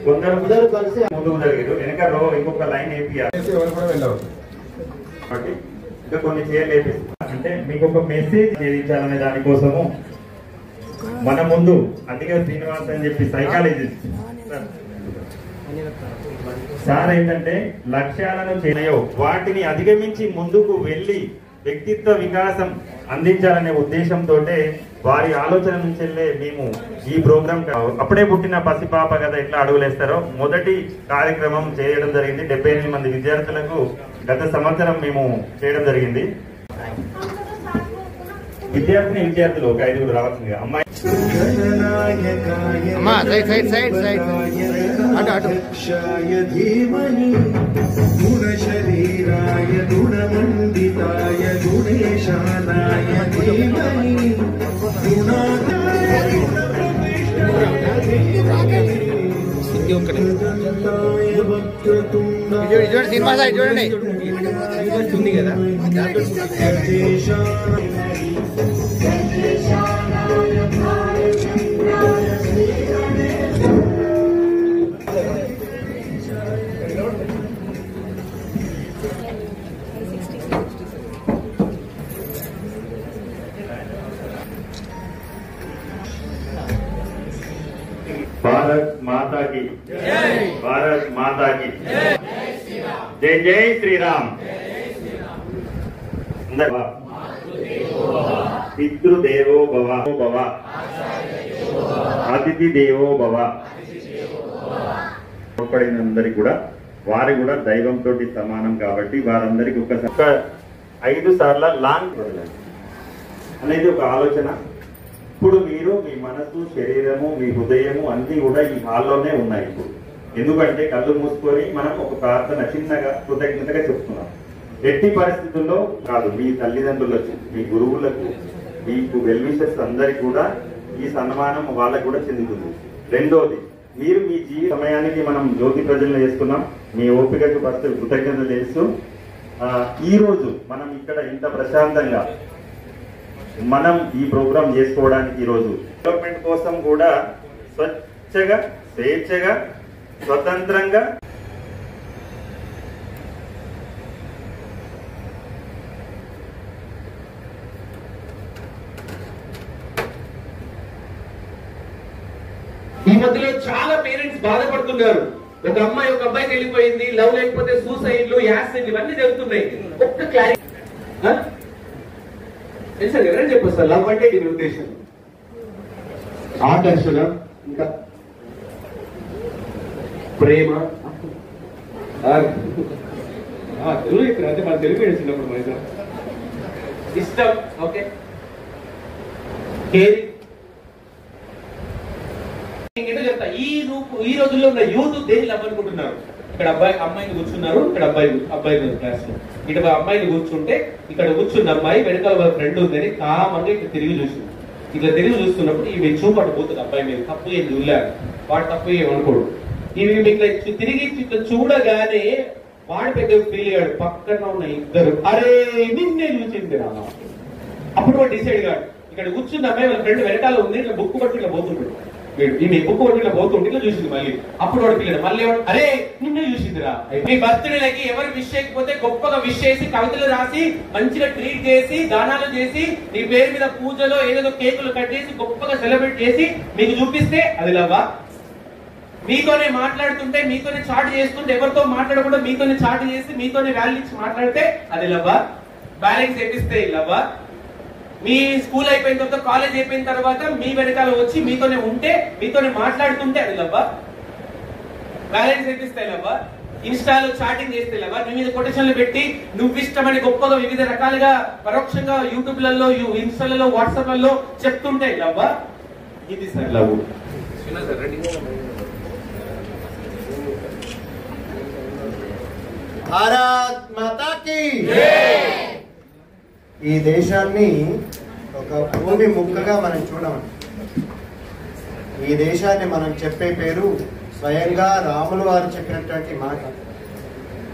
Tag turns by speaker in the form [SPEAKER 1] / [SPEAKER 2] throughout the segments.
[SPEAKER 1] కొందరు కలిసి ముందుకు జరిగారు, వెనక ఇంకొక లైన్ వెళ్ళారు ఇంకా కొన్ని చేయలేదు. అంటే మీకు ఒక మెసేజ్ చేయించాలనే దానికోసము మన ముందు అందుకే శ్రీనివాస్ అని చెప్పి సైకాలజిస్ట్ సార్ ఏంటంటే లక్ష్యాలను చేయో వాటిని అధిగమించి ముందుకు వెళ్ళి వ్యక్తిత్వ వికాసం అందించాలనే ఉద్దేశంతో వారి ఆలోచన నుంచి మేము ఈ ప్రోగ్రామ్ అప్పుడే పుట్టిన పసిపాప కదా ఎట్లా అడుగులేస్తారో మొదటి కార్యక్రమం చేయడం జరిగింది. 78 మంది విద్యార్థులకు గత సంవత్సరం మేము చేయడం జరిగింది. విద్యార్థులు ఒక 5 రావాల్సిందిగా అమ్మాయి
[SPEAKER 2] గుణశరీరాయ గుణమండితాయ గుణేశానాయ ధీమహి
[SPEAKER 3] చూడండి ఉంది కదా
[SPEAKER 1] भारत माता की भारत माता की जय जय श्री राम। पितृदेवो भव अतिथि देवो भव పడినందరికి కూడా వారి కూడా దైవంతో సమానం కాబట్టి వారందరికి ఒక 5 సార్లు లాంగ్ అనేది ఒక ఆలోచన. ఇప్పుడు మీరు మీ మనసు శరీరము మీ హృదయము అన్ని కూడా ఈ హాల్లోనే ఉన్నాయి. ఇప్పుడు ఎందుకంటే కళ్ళు మూసుకొని మనం ఒక ప్రార్థన చిన్నగా కృతజ్ఞతగా చెప్తున్నాం. ఎట్టి పరిస్థితుల్లో కాదు, మీ తల్లిదండ్రులకు మీ గురువులకు మీకు వెల్విషర్స్ అందరికి కూడా ఈ సన్మానం వాళ్ళకు కూడా చెందుతుంది. రెండోది, మీరు మీ జీవిత సమయానికి మనం జ్యోతి ప్రజలను చేస్తున్నాం. మీ ఓపికకు ఫస్ట్ కృతజ్ఞతలు తెలుస్తూ ఈ రోజు మనం ఇక్కడ ఇంత ప్రశాంతంగా మనం ఈ ప్రోగ్రాం చేసుకోవడానికి ఈరోజు డెవలప్మెంట్ కోసం కూడా స్వచ్ఛగా స్వేచ్ఛగా స్వతంత్రంగా
[SPEAKER 4] ఈ మధ్యలో చాలా పేరెంట్స్ బాధపడుతున్నారు. ఒక అమ్మాయి ఒక అబ్బాయికి వెళ్ళిపోయింది, లవ్ లేకపోతే సూసైడ్లు యాసిడ్ ఇవన్నీ జరుగుతున్నాయి. ఒక్క క్లారిటీ తెలుసా ఎవరైనా చెప్పొచ్చు సార్? లవ్ అంటే దీని ఉద్దేశం ఆకర్షణ, ఇంకా ప్రేమ, తెలుగు ఇక్కడ అంటే మన తెలుగు చిన్నప్పుడు మన ఇష్టం, ఓకే, కేరింగ్. చెప్తా ఈ రోజుల్లో ఉన్న యూత్ దేని లవ్ అనుకుంటున్నారు? ఇక్కడ అమ్మాయిని కూర్చున్నారు, ఇక్కడ అబ్బాయి క్లాస్ లో ఇటు అమ్మాయిని కూర్చుంటే ఇక్కడ కూర్చున్న అమ్మాయి వెనకాల వాళ్ళ ఫ్రెండ్ ఉందని కామంగా ఇక్కడ తిరిగి చూస్తుంది. ఇట్లా తిరిగి చూస్తున్నప్పుడు ఇవి చూపట పోతుంది అబ్బాయి మీద. తప్పు ఏం చూడలేదు, వాడు తప్పు ఏమనుకోడు. ఇవి ఇట్లా తిరిగి ఇట్లా చూడగానే వాడు పెద్ద ఫీల్ అయ్యాడు. పక్కన ఉన్న ఇద్దరు అరే నిన్నే చూసింది రా. అప్పుడు వాడు డిసైడ్ కాడు. ఇక్కడ కూర్చున్న అమ్మాయి వాళ్ళ ఫ్రెండ్ వెనకాల ఉంది, ఇట్లా బుక్ పట్టి ఇట్లా పోతుంటాడు. మీ బుక్ పట్టి ఇట్లా పోతుంటే ఇట్లా చూసింది. మళ్ళీ అప్పుడు వాడు పిల్లడు మళ్ళీ అరే నిన్నే చూసిందిరా. మీ బర్త్డేలకి ఎవరు విష్ చేయకపోతే గొప్పగా విష్ చేసి కవితలు రాసి మంచిగా ట్రీట్ చేసి దానాలు చేసి నీ పేరు మీద పూజలో ఏదేదో కేకులు కట్ చేసి గొప్పగా సెలబ్రేట్ చేసి మీకు చూపిస్తే అది లవ్వా? మీతోనే మాట్లాడుతుంటే మీతోనే చాట్ చేస్తుంటే ఎవరితో మాట్లాడకుండా మీతోనే చాట్ చేసి మీతోనే వాల్యూ ఇచ్చి మాట్లాడితే అది లవ్వా? బ్యాలెన్స్ చేపిస్తే లవ్వా? మీ స్కూల్ అయిపోయిన తర్వాత కాలేజ్ అయిపోయిన తర్వాత మీ వెనకాల వచ్చి మీతోనే ఉంటే మీతోనే మాట్లాడుతుంటే అది లవ్వా? బ్యాలెన్స్ చేపిస్తే లవ్వా? ఇన్స్టాలో చాటింగ్ చేస్తే లవ్వా? మీ మీద కొటేషన్లు పెట్టి నువ్వు ఇష్టమని గొప్పగా వివిధ రకాలుగా పరోక్షంగా యూట్యూబ్లలో ఇన్స్టాలలో వాట్సాప్లలో చెప్తుంటే లవ్వా? ఇది సార్ లవ్.
[SPEAKER 3] భారత్ మాతా కీ ఈ దేశాన్ని ఒక భూమి ముక్కగా మనం చూడమని, ఈ దేశాన్ని మనం చెప్పే పేరు స్వయంగా రాములు వారు చెప్పినటువంటి మాట,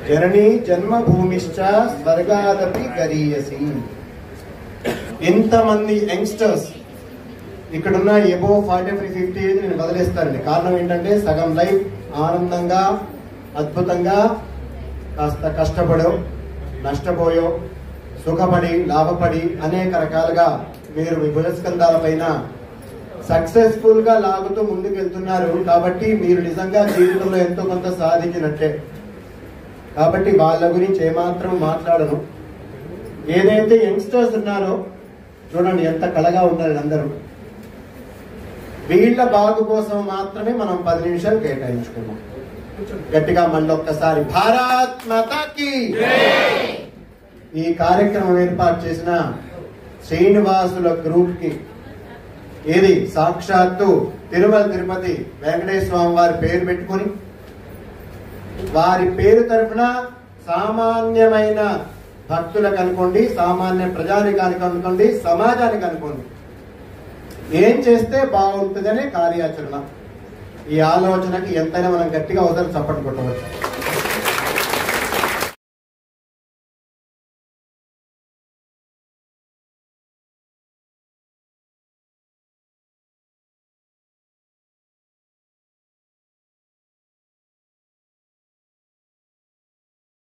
[SPEAKER 3] జననీ జన్మభూమిశ్చ స్వర్గాదపి గరీయసి. ఇంతమంది యంగ్స్టర్స్ ఇక్కడున్న ఎబో 4350 నేను వదిలేస్తానండి. కారణం ఏంటంటే సగం లైఫ్ ఆనందంగా అద్భుతంగా కాస్త కష్టపడో నష్టపోయో సుఖపడి లాభపడి అనేక రకాలుగా మీరు మీ భుజస్కంధాల పైన సక్సెస్ఫుల్ గా లాగుతూ ముందుకు వెళ్తున్నారు. కాబట్టి మీరు నిజంగా జీవితంలో ఎంతో కొంత సాధించినట్టే. కాబట్టి వాళ్ళ గురించి ఏమాత్రం మాట్లాడను. ఏదైతే యంగ్స్టర్స్ ఉన్నారో చూడండి ఎంత కళగా ఉన్నారు అందరూ. వీళ్ళ బాగు కోసం మాత్రమే మనం 10 నిమిషాలు కేటాయించుకున్నాం. గట్టిగా మళ్ళీ ఒక్కసారి భారత్ మాతాకి. ఈ కార్యక్రమం ఏర్పాటు చేసిన శ్రీనివాసుల గ్రూప్ కి ఏది సాక్షాత్తు తిరుమల తిరుపతి వెంకటేశ్వర స్వామి వారి పేరు పెట్టుకుని వారి పేరు తరఫున సామాన్యమైన భక్తులకు అనుకోండి, సామాన్య ప్రజానికానికి అనుకోండి, సమాజానికి అనుకోండి, ఏం చేస్తే బాగుంటుందనే కార్యాచరణ. ఈ ఆలోచనకి ఎంతైనా మనం గట్టిగా అవసరం చప్పట్లు కొట్టవచ్చు.